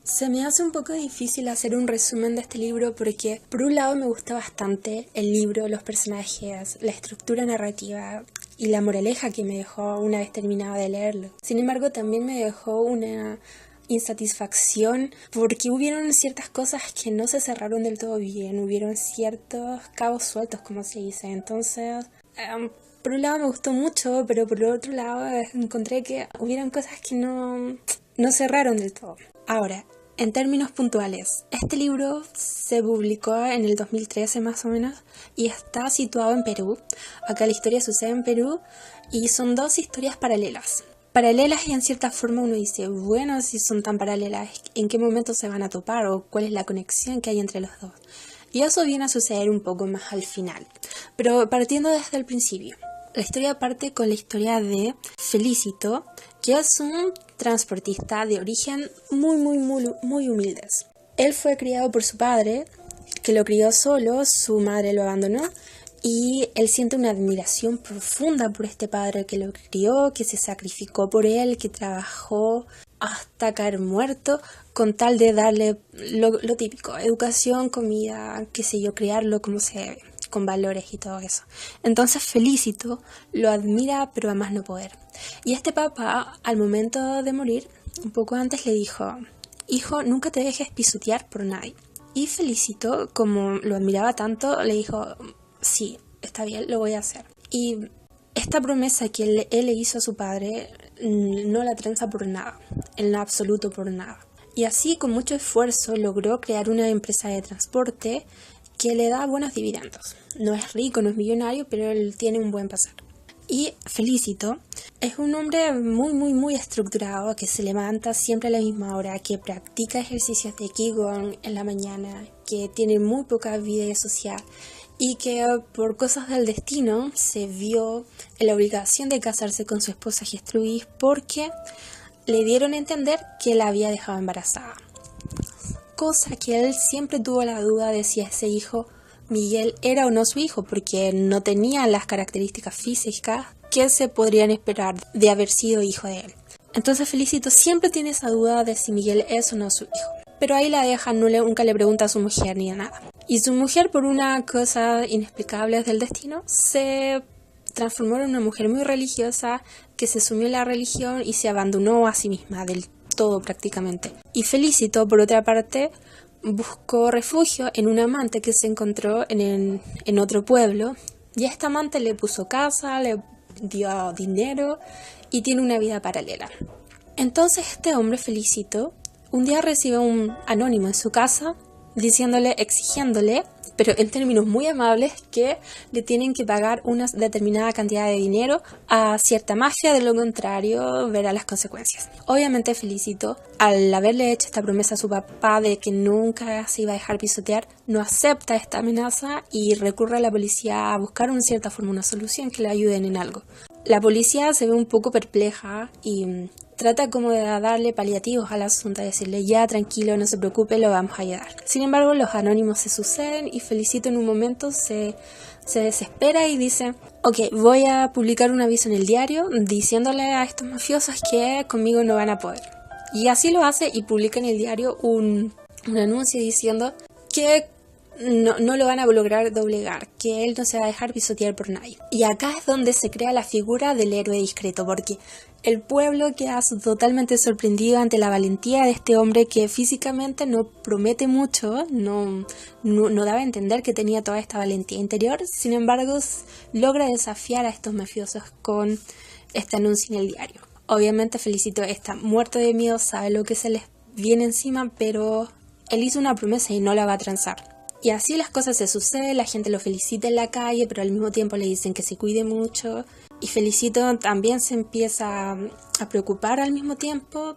Se me hace un poco difícil hacer un resumen de este libro porque, por un lado, me gusta bastante el libro, los personajes, la estructura narrativa y la moraleja que me dejó una vez terminado de leerlo. Sin embargo, también me dejó una insatisfacción porque hubieron ciertas cosas que no se cerraron del todo bien, hubieron ciertos cabos sueltos, como se dice. Entonces, por un lado me gustó mucho, pero por el otro lado encontré que hubieron cosas que no cerraron del todo. Ahora, en términos puntuales, este libro se publicó en el 2013 más o menos y está situado en Perú. Acá la historia sucede en Perú y son dos historias paralelas. Paralelas y en cierta forma uno dice, bueno, si son tan paralelas, ¿en qué momento se van a topar o cuál es la conexión que hay entre los dos? Y eso viene a suceder un poco más al final, pero partiendo desde el principio. La historia parte con la historia de Felicito, que es un transportista de origen muy humildes. Él fue criado por su padre, que lo crió solo, su madre lo abandonó, y él siente una admiración profunda por este padre que lo crió, que se sacrificó por él, que trabajó hasta caer muerto con tal de darle lo típico, educación, comida, qué sé yo, criarlo como se debe, con valores y todo eso. Entonces Felicito lo admira pero a más no poder. Y este papá, al momento de morir, un poco antes le dijo, hijo, nunca te dejes pisotear por nadie. Y Felicito, como lo admiraba tanto, le dijo, sí, está bien, lo voy a hacer. Y esta promesa que él le hizo a su padre no la tranza por nada, en lo absoluto por nada. Y así, con mucho esfuerzo, logró crear una empresa de transporte que le da buenos dividendos. No es rico, no es millonario, pero él tiene un buen pasar. Y Felicito es un hombre muy estructurado, que se levanta siempre a la misma hora, que practica ejercicios de Qigong en la mañana, que tiene muy poca vida social y que por cosas del destino se vio en la obligación de casarse con su esposa Gestrudis porque le dieron a entender que la había dejado embarazada. Cosa que él siempre tuvo la duda de si ese hijo, Miguel, era o no su hijo, porque no tenía las características físicas que se podrían esperar de haber sido hijo de él. Entonces Felicito siempre tiene esa duda de si Miguel es o no su hijo. Pero ahí la deja, nunca le pregunta a su mujer ni a nada. Y su mujer, por una cosa inexplicable del destino, se transformó en una mujer muy religiosa que se sumió en la religión y se abandonó a sí misma del todo prácticamente. Y Felicito, por otra parte, buscó refugio en un amante que se encontró en otro pueblo, y a esta amante le puso casa, le dio dinero y tiene una vida paralela. Entonces este hombre, Felicito, un día recibe un anónimo en su casa exigiéndole, pero en términos muy amables, que le tienen que pagar una determinada cantidad de dinero a cierta mafia, de lo contrario verá las consecuencias. Obviamente Felicito, al haberle hecho esta promesa a su papá de que nunca se iba a dejar pisotear, no acepta esta amenaza y recurre a la policía a buscar en cierta forma una solución que le ayuden en algo. La policía se ve un poco perpleja y trata como de darle paliativos al asunto, de decirle ya tranquilo, no se preocupe, lo vamos a ayudar. Sin embargo, los anónimos se suceden y Felicito en un momento se desespera y dice, ok, voy a publicar un aviso en el diario diciéndole a estos mafiosos que conmigo no van a poder. Y así lo hace y publica en el diario un anuncio diciendo que no lo van a lograr doblegar, que él no se va a dejar pisotear por nadie. Y acá es donde se crea la figura del héroe discreto, porque el pueblo queda totalmente sorprendido ante la valentía de este hombre que físicamente no promete mucho, no daba a entender que tenía toda esta valentía interior. Sin embargo, logra desafiar a estos mafiosos con este anuncio en el diario. Obviamente Felicito está muerto de miedo, sabe lo que se les viene encima, pero él hizo una promesa y no la va a transar. Y así las cosas se suceden, la gente lo felicita en la calle, pero al mismo tiempo le dicen que se cuide mucho. Y Felicito también se empieza a preocupar al mismo tiempo,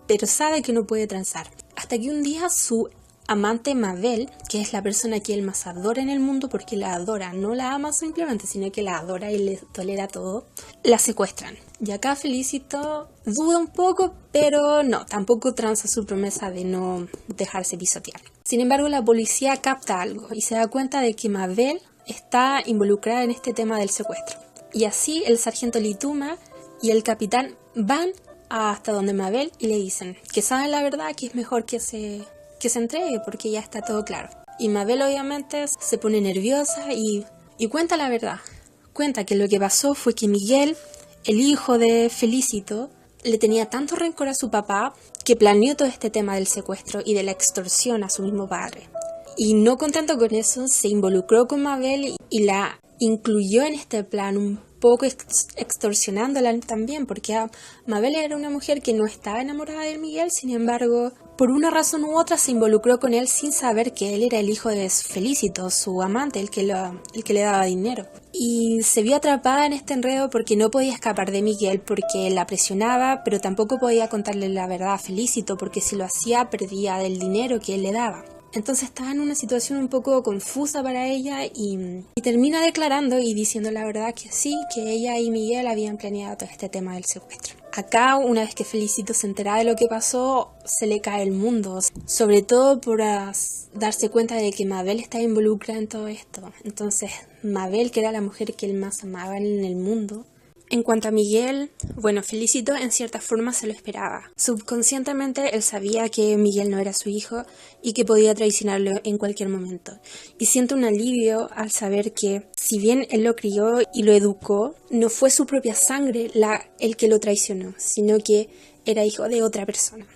pero sabe que no puede transar. Hasta que un día su amante Mabel, que es la persona que él más adora en el mundo, porque la adora, no la ama simplemente, sino que la adora y le tolera todo, la secuestran. Y acá Felicito duda un poco, pero no, tampoco transa su promesa de no dejarse pisotear. Sin embargo, la policía capta algo y se da cuenta de que Mabel está involucrada en este tema del secuestro. Y así el sargento Lituma y el capitán van hasta donde Mabel y le dicen que saben la verdad, que es mejor que se entregue porque ya está todo claro. Y Mabel obviamente se pone nerviosa y cuenta la verdad. Cuenta que lo que pasó fue que Miguel, el hijo de Felicito, le tenía tanto rencor a su papá que planeó todo este tema del secuestro y de la extorsión a su mismo padre. Y no contento con eso, se involucró con Mabel y la incluyó en este plan, un poco extorsionándola también, porque Mabel era una mujer que no estaba enamorada de Miguel, sin embargo, por una razón u otra se involucró con él sin saber que él era el hijo de Felicito, su amante, el que le daba dinero. Y se vio atrapada en este enredo porque no podía escapar de Miguel, porque la presionaba, pero tampoco podía contarle la verdad a Felicito, porque si lo hacía perdía del dinero que él le daba. Entonces estaba en una situación un poco confusa para ella y termina declarando y diciendo la verdad que sí, que ella y Miguel habían planeado todo este tema del secuestro. Acá, una vez que Felicito se entera de lo que pasó, se le cae el mundo, sobre todo por darse cuenta de que Mabel está involucrada en todo esto. Entonces, Mabel, que era la mujer que él más amaba en el mundo. En cuanto a Miguel, bueno, Felicito en cierta forma se lo esperaba. Subconscientemente él sabía que Miguel no era su hijo y que podía traicionarlo en cualquier momento. Y siente un alivio al saber que, si bien él lo crió y lo educó, no fue su propia sangre el que lo traicionó, sino que era hijo de otra persona.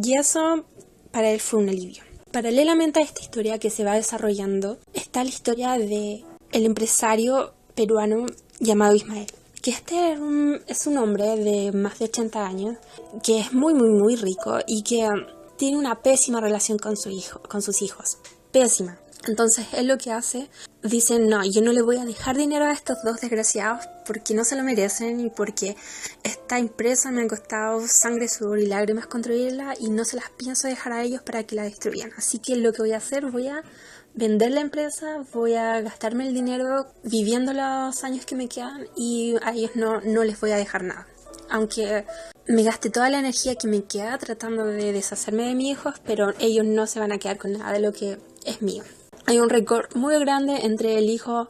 Y eso para él fue un alivio. Paralelamente a esta historia que se va desarrollando, está la historia de el empresario peruano llamado Ismael. Que es un hombre de más de 80 años, que es muy, muy, muy rico y que tiene una pésima relación con sus hijos. Pésima. Entonces, él lo que hace, dice, no, yo no le voy a dejar dinero a estos dos desgraciados porque no se lo merecen y porque esta empresa me ha costado sangre, sudor y lágrimas construirla y no se las pienso dejar a ellos para que la destruyan. Así que lo que voy a hacer, voy a vender la empresa, voy a gastarme el dinero viviendo los años que me quedan y a ellos no les voy a dejar nada. Aunque me gaste toda la energía que me queda tratando de deshacerme de mis hijos, pero ellos no se van a quedar con nada de lo que es mío. Hay un récord muy grande entre el hijo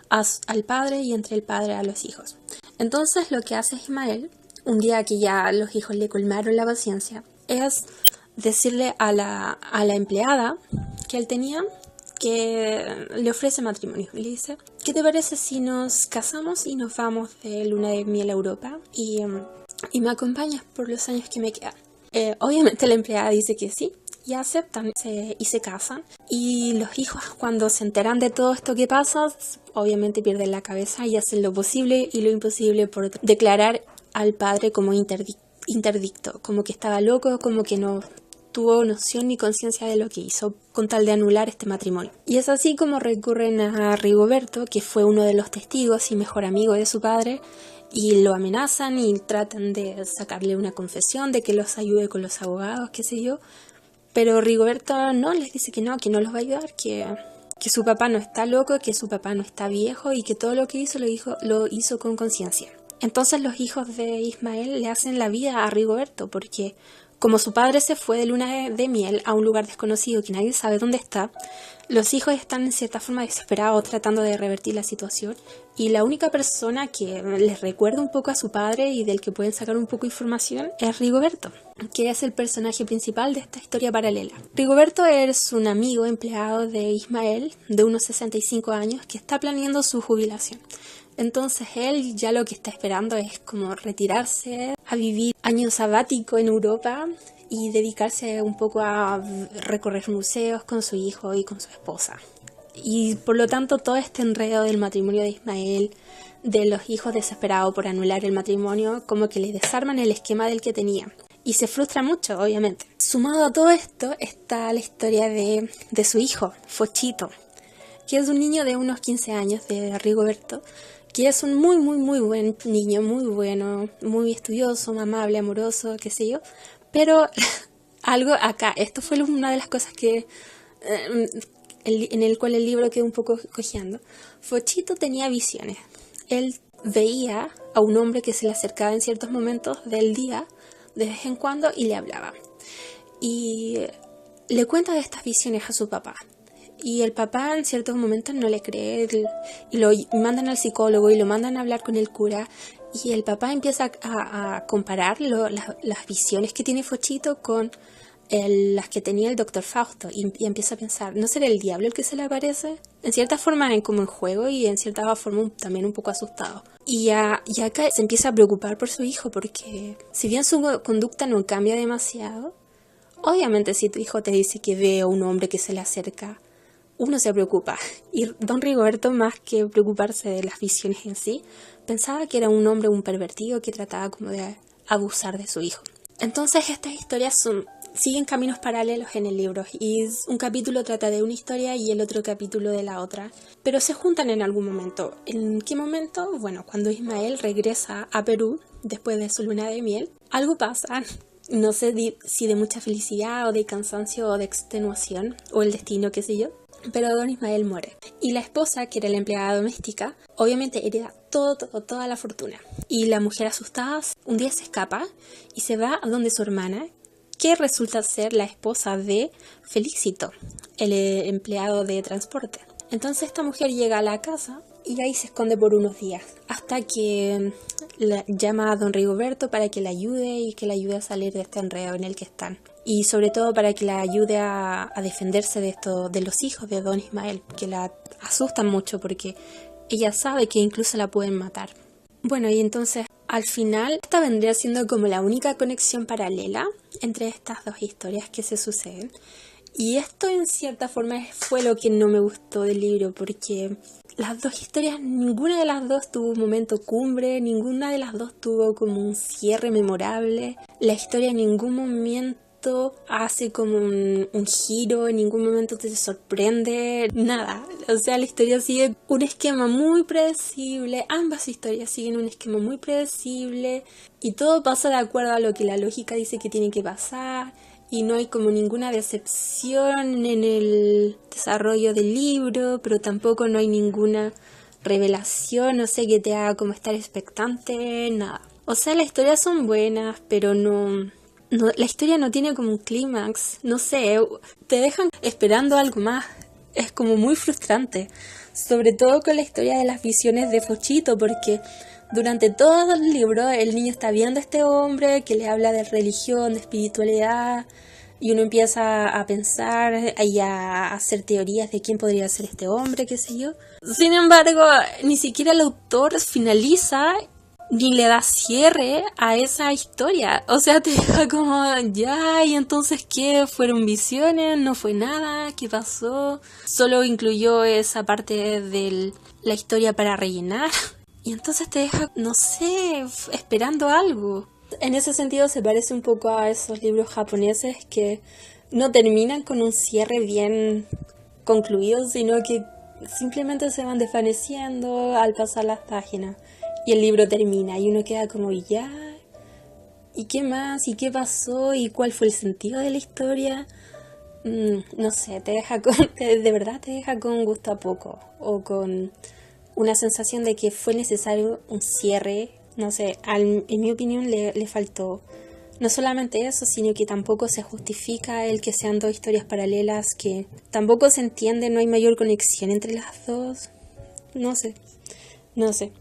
al padre y entre el padre a los hijos. Entonces lo que hace Ismael, un día que ya los hijos le colmaron la paciencia, es decirle a la empleada que él tenía que le ofrece matrimonio. Le dice, ¿qué te parece si nos casamos y nos vamos de luna de miel a Europa y me acompañas por los años que me quedan? Obviamente la empleada dice que sí y aceptan y se casan. Y los hijos, cuando se enteran de todo esto que pasa, obviamente pierden la cabeza y hacen lo posible y lo imposible por declarar al padre como interdicto, como que estaba loco, como que no tuvo noción ni conciencia de lo que hizo con tal de anular este matrimonio. Y es así como recurren a Rigoberto, que fue uno de los testigos y mejor amigo de su padre, y lo amenazan y tratan de sacarle una confesión, de que los ayude con los abogados, qué sé yo. Pero Rigoberto no, les dice que no los va a ayudar, que su papá no está loco, que su papá no está viejo y que todo lo que hizo lo hizo con conciencia. Entonces los hijos de Ismael le hacen la vida a Rigoberto porque como su padre se fue de luna de miel a un lugar desconocido que nadie sabe dónde está, los hijos están en cierta forma desesperados tratando de revertir la situación y la única persona que les recuerda un poco a su padre y del que pueden sacar un poco de información es Rigoberto, que es el personaje principal de esta historia paralela. Rigoberto es un amigo empleado de Ismael de unos 65 años que está planeando su jubilación. Entonces él ya lo que está esperando es como retirarse, a vivir año sabático en Europa y dedicarse un poco a recorrer museos con su hijo y con su esposa. Y por lo tanto todo este enredo del matrimonio de Ismael, de los hijos desesperados por anular el matrimonio, como que le desarman el esquema del que tenía. Y se frustra mucho, obviamente. Sumado a todo esto está la historia de su hijo, Fochito, que es un niño de unos 15 años, de Rigoberto, que es un muy, muy, muy buen niño, muy bueno, muy estudioso, amable, amoroso, qué sé yo. Pero algo acá, esto fue una de las cosas que en el cual el libro quedó un poco cojeando. Fochito tenía visiones. Él veía a un hombre que se le acercaba en ciertos momentos del día, de vez en cuando, y le hablaba. Y le cuenta de estas visiones a su papá. Y el papá en ciertos momentos no le cree y lo mandan al psicólogo y lo mandan a hablar con el cura Y el papá empieza a comparar las visiones que tiene Fochito con las que tenía el doctor Fausto. Y empieza a pensar, ¿no será el diablo el que se le aparece? En cierta forma como en juego y en cierta forma también un poco asustado. Y acá se empieza a preocupar por su hijo porque si bien su conducta no cambia demasiado, obviamente si tu hijo te dice que ve a un hombre que se le acerca, uno se preocupa. Y don Rigoberto, más que preocuparse de las visiones en sí, pensaba que era un hombre, un pervertido que trataba como de abusar de su hijo. Entonces estas historias siguen caminos paralelos en el libro y un capítulo trata de una historia y el otro capítulo de la otra, pero se juntan en algún momento. ¿En qué momento? Bueno, cuando Ismael regresa a Perú después de su luna de miel, algo pasa. No sé si de mucha felicidad o de cansancio o de extenuación o el destino, qué sé yo. Pero don Ismael muere. Y la esposa, que era la empleada doméstica, obviamente hereda toda la fortuna. Y la mujer asustada un día se escapa y se va a donde su hermana, que resulta ser la esposa de Felicito, el empleado de transporte. Entonces esta mujer llega a la casa y ahí se esconde por unos días, hasta que llama a don Rigoberto para que la ayude y que la ayude a salir de este enredo en el que están. Y sobre todo para que la ayude a defenderse de los hijos de don Ismael, que la asustan mucho porque ella sabe que incluso la pueden matar. Bueno, y entonces al final esta vendría siendo como la única conexión paralela entre estas dos historias que se suceden. Y esto en cierta forma fue lo que no me gustó del libro, porque las dos historias, ninguna de las dos tuvo un momento cumbre, ninguna de las dos tuvo como un cierre memorable. La historia en ningún momento hace como un giro, en ningún momento te sorprende, nada. O sea, la historia sigue un esquema muy predecible, ambas historias siguen un esquema muy predecible y todo pasa de acuerdo a lo que la lógica dice que tiene que pasar. Y no hay como ninguna decepción en el desarrollo del libro, pero tampoco no hay ninguna revelación, no sé, que te haga como estar expectante, nada. O sea, las historias son buenas, pero la historia no tiene como un clímax, no sé, te dejan esperando algo más. Es como muy frustrante, sobre todo con la historia de las visiones de Fochito, porque durante todo el libro el niño está viendo a este hombre que le habla de religión, de espiritualidad, y uno empieza a pensar y a hacer teorías de quién podría ser este hombre, qué sé yo. Sin embargo, ni siquiera el autor finaliza ni le da cierre a esa historia. O sea, te deja como, ya, ¿y entonces qué? ¿Fueron visiones? ¿No fue nada? ¿Qué pasó? Solo incluyó esa parte de la historia para rellenar. Y entonces te deja, no sé, esperando algo. En ese sentido se parece un poco a esos libros japoneses que no terminan con un cierre bien concluido, sino que simplemente se van desvaneciendo al pasar las páginas. Y el libro termina y uno queda como, ¿ya? ¿Y qué más? ¿Y qué pasó? ¿Y cuál fue el sentido de la historia? No sé, de verdad te deja con gusto a poco. O con una sensación de que fue necesario un cierre. No sé, en mi opinión le faltó. No solamente eso, sino que tampoco se justifica el que sean dos historias paralelas, que tampoco se entiende, no hay mayor conexión entre las dos. No sé.